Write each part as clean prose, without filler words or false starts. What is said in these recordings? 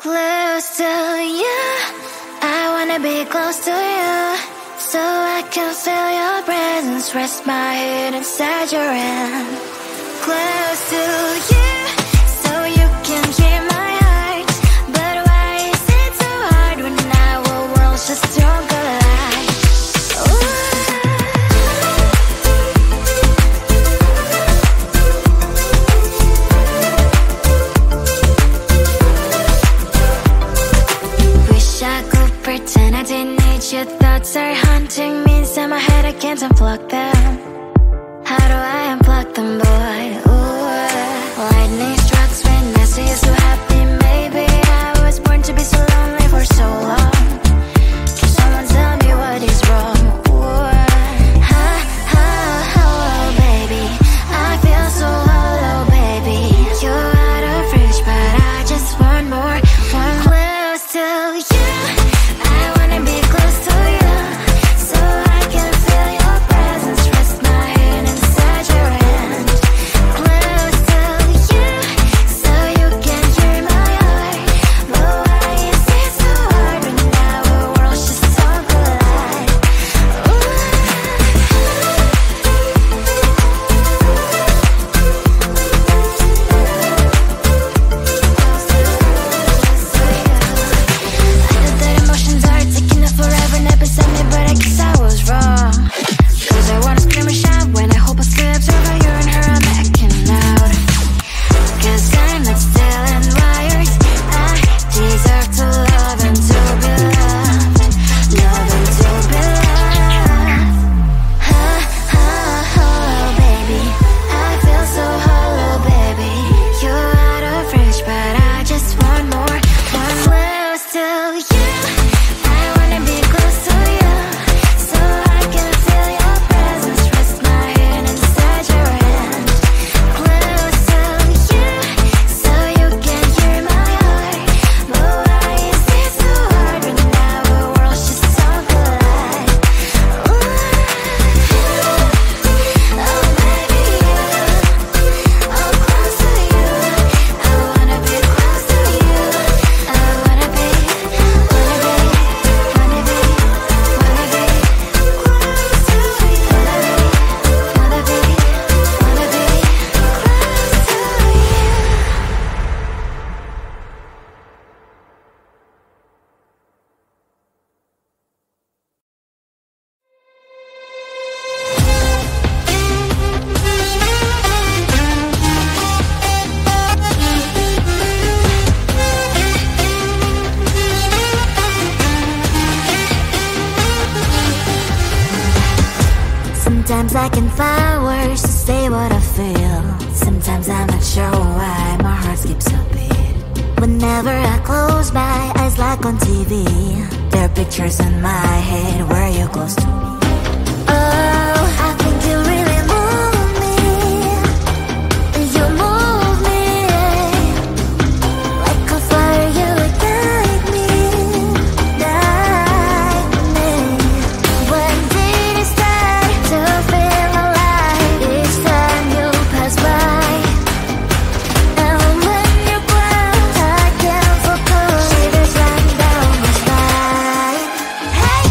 Close to you, I wanna be close to you, so I can feel your presence, rest my head inside your hand. Close to you, so you can hear my heart, but why is it so hard when our world's just don't collide? Pretend I didn't need your thoughts are haunting me inside my head, I can't unplug them. How do I unplug them, boy? Ooh, lightning strikes when I see you so happy. Maybe I was born to be so lonely for so long. Can someone tell me what is wrong? Ooh, oh, baby, I feel so hollow, baby. You're out of reach, but I just want more, one close to you. Sometimes I can find words to say what I feel. Sometimes I'm not sure why my heart skips a beat. Whenever I close my eyes like on TV, there are pictures in my head where you're close to me. Oh, I think you really move me. You move me like a fire, you would guide me, guide me. When did it start to feel alive? Each time you pass by, and when you ground, I can't focus. Shivers run down my spine. Hey.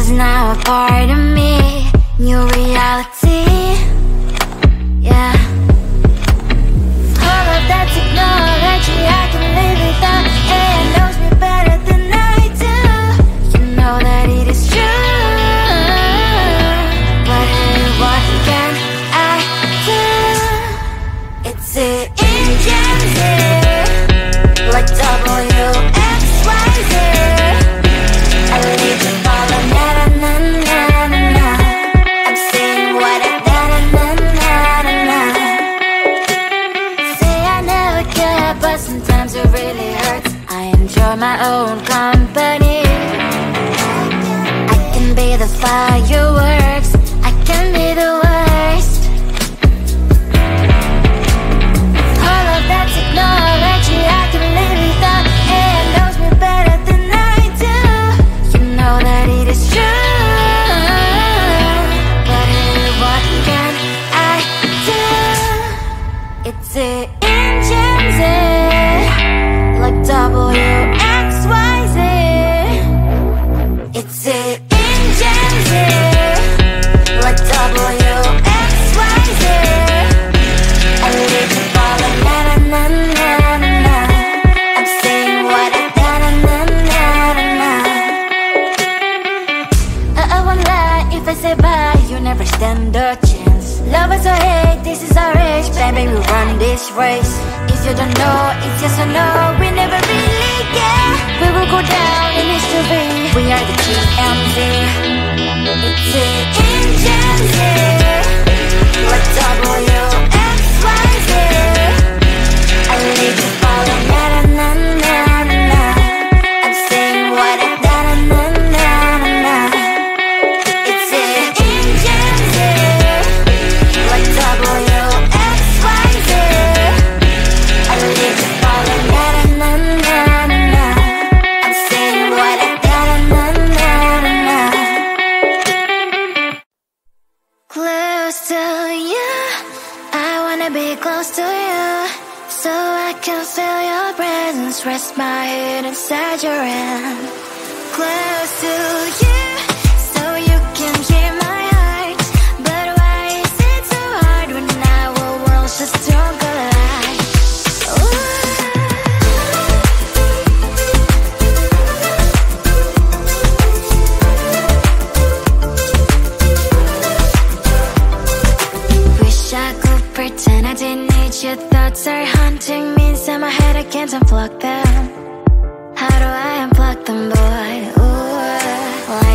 is now a part of me. New reality, yeah. All of that technology I can live without. AI knows me better than I do. You know that it is true. But hey, what can I do? It's the engines here, like WXYZ. I lead to follow, na-na-na-na-na-na. I'm saying what I na-na-na-na-na. Say I never care, but sometimes it really hurts. I enjoy my own company. I can be the fireworks, I can be the worst. All of that technology I can live without. AI knows me better than I do. You know that it is true. But hey, what can I do? It's the engines, like WXYZ. It's the engines, like WXYZ. I live to follow, na-na-na-na-na-na. I'm saying what I na-na-na-na-na. I won't lie if I say bye, you never stand a chance. Love us or hate, this is our age. Baby, we run this race. If you don't know, it's yes or no. We never really care. We will go down in history. We are the TMZ. It's the engines, like WXYZ. I lead to follow, na-na-na-na-na-na. I'm saying what I na-na-na-na-na. It's the engines, like WXYZ. I lead to follow, na-na-na-na-na-na. I'm saying what I na-na-na-na-na. Close to you, I wanna be close to you, so I can feel your presence. Rest my head inside your hand. Close to you, so you can hear my heart. But why is it so hard when our worlds just don't collide? Wish I could pretend I didn't need your thoughts are haunting me inside my head. I can't unplug them. How do I unplug them, boy? Ooh, why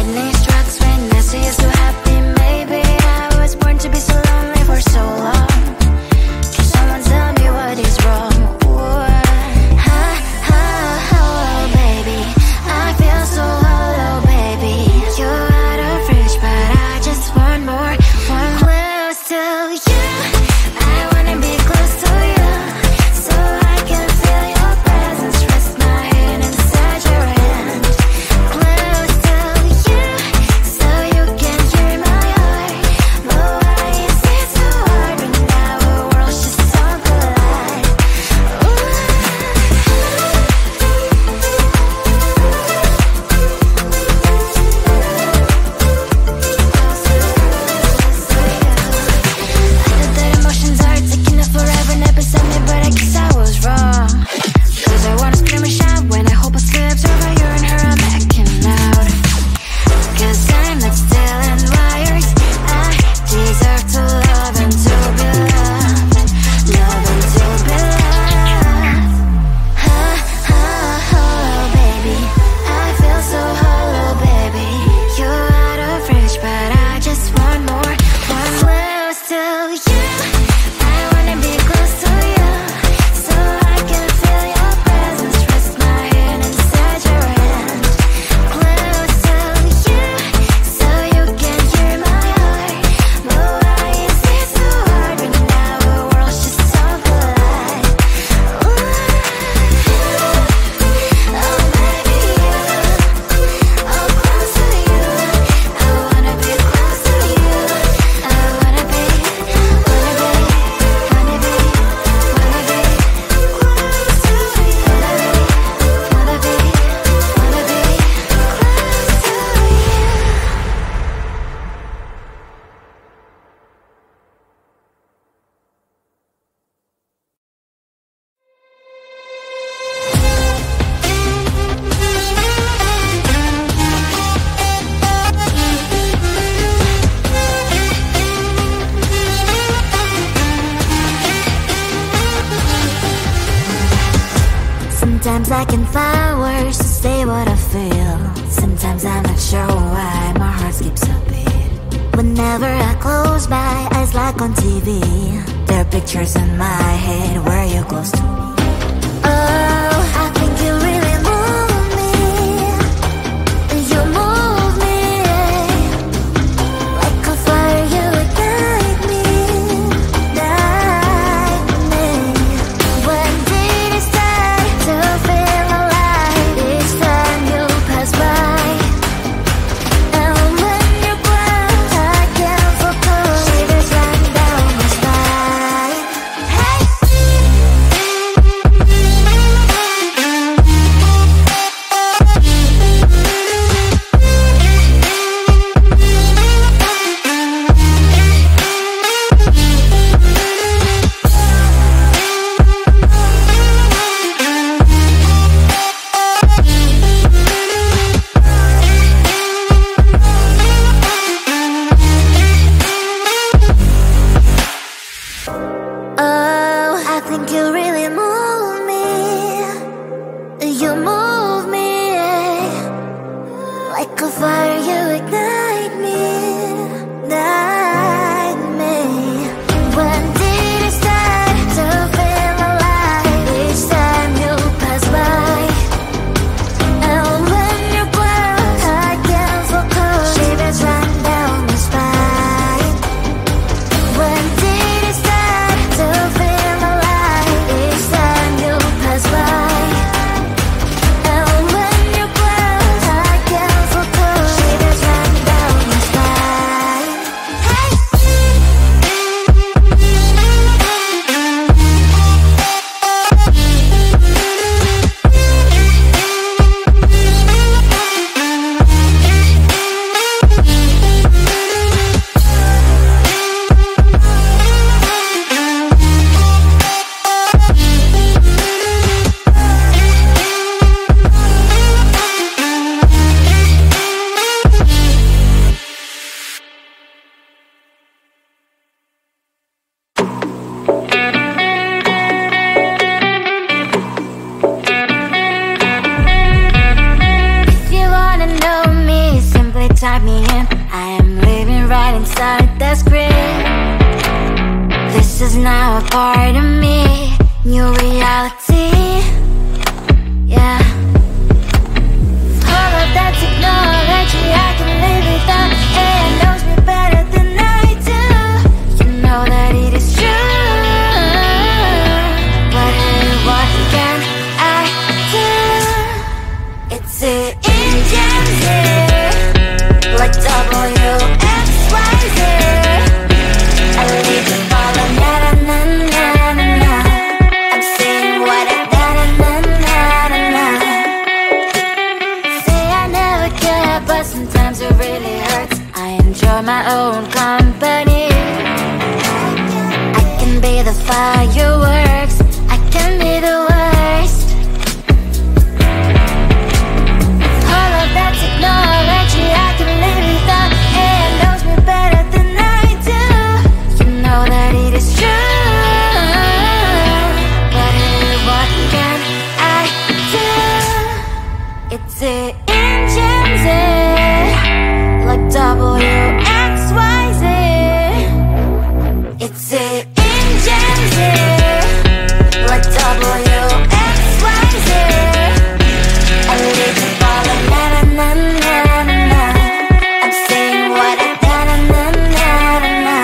I can find words to say what I feel. Sometimes I'm not sure why my heart skips a beat. Whenever I close my eyes like on TV, there are pictures in my head where you're close to me. Oh, I think you really move me. You move me like a fire, you ignite me, ignite me. When did it start to feel alive? Each time you pass by, and when you're gone, I can't focus. Shivers run down my spine. Hey. Oh, I think you really move me. You move me like a fire, you ignite me, ignite me. When did it start to feel alive? Each time you pass by, and when you're gone, I can't focus. Shivers run down my spine. When did it start to feel alive? Each time you pass by, and when you're gone, I can't focus. Shivers run down my spine. Hey. If you wanna know me, simply type me in. I am living right inside the screen. This is now a part of me, new reality. Yeah. All of that technology I can live without. AI knows me better than I do. You know that it is true. But hey, what can I do? It's an engine here, like WXYZ. I leave the ball on na na na na na. I'm saying what I na na na na na. Say I never care, but sometimes it really hurts. I enjoy my own company. I can be the fireworks, I can be the worst. All of that technology I can live without. AI knows me better than I do. You know that it is true. But hey, what can I do? It's an engine like WXYZ. It's an engine like WXYZ. I live the ball on na na na na na. I'm saying what I na na na na na.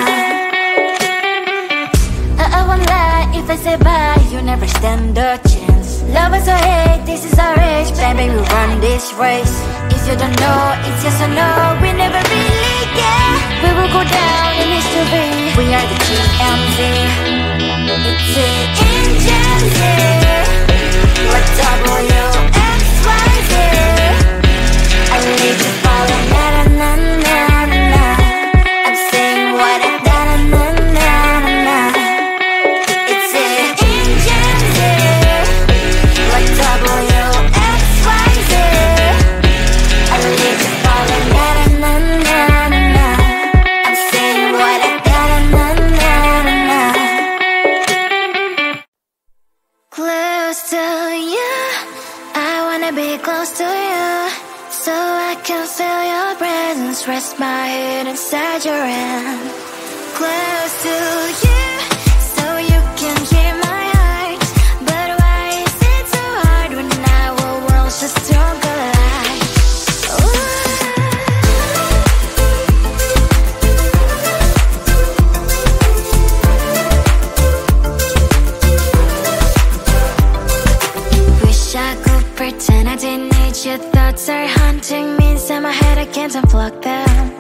I won't lie if I say bye, you never stand a chance. Love us or hate, this is our age. Baby, we run this race. If you don't know, it's yes or no. We never really care. We will go down in history. We are the TMZ. It's an engine like WXYZ. I leave the ball on na na na na na. I'm saying what I na na na na na. It's an engine like WXYZ. I leave the ball on na na na na na. I'm saying what I na na na na na. Close to you, close to you, so I can feel your presence. Rest my head inside your hand. Close to you, so you can hear my heart. But why is it so hard when our worlds just don't collide? Wish I could pretend I didn't need your thoughts are haunting me inside my head, I can't unplug them.